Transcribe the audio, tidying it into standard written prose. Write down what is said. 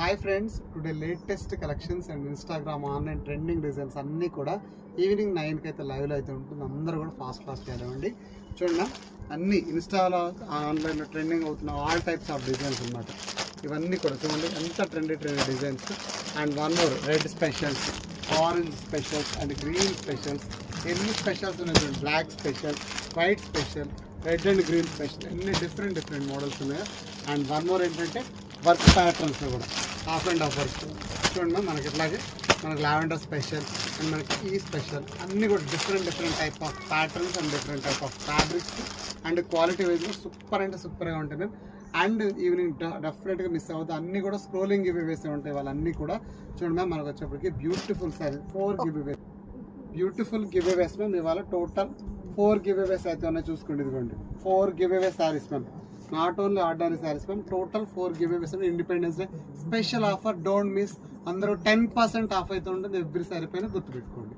Hi friends, today latest collections and Instagram online trending designs అన్నీ కూడా evening 9కి అయితే లైవ్లో అయితే ఉంటుంది. అందరూ కూడా ఫాస్ట్ చేయాలండి. చూడండి, అన్ని ఇన్స్టాలో ఆన్లైన్లో ట్రెండింగ్ అవుతున్న ఆల్ టైప్స్ ఆఫ్ డిజైన్స్ అన్నమాట. ఇవన్నీ కూడా చూడండి, ఎంత trendy designs. And one more red specials, orange specials and green specials. ఎన్ని స్పెషల్స్ ఉన్నాయి చూడండి. Black special, white special, red and green special, ఎన్ని డిఫరెంట్ మోడల్స్ ఉన్నాయి. అండ్ వన్ మోర్ ఏంటంటే వర్క్ ప్యాటర్న్స్ కూడా హాఫ్ అండ్ హాఫ్ వర్క్ చూడండి. మనకి ఇట్లాగే మనకి లావెండర్ స్పెషల్ అండ్ మనకి ఈ స్పెషల్ అన్నీ కూడా different type of patterns and different type of fabrics and quality వైజ్గా సూపర్ అంటే సూపర్గా ఉంటుంది. అండ్ ఈవినింగ్ డెఫినెట్గా మిస్ అవ్వద్దు. అన్నీ కూడా స్క్రోలింగ్ గివ్ వేసే ఉంటాయి వాళ్ళన్నీ కూడా. చూడండి, మనకు వచ్చేప్పటికి beautiful sorry 4 giveaways ma'am. ఇవాళ టోటల్ 4 గివ్ వేస్ అయితే ఉన్నాయి. చూసుకోండి, ఇదిగోండి 4 giveaway sarees ma'am. Not only ordinary sarees ma'am, total 4 giveaways. Independence Day special offer, don't miss. అందరూ 10% ఆఫ్ అయితే ఉంటుంది ఎవ్రీ శారీ పైన, గుర్తుపెట్టుకోండి.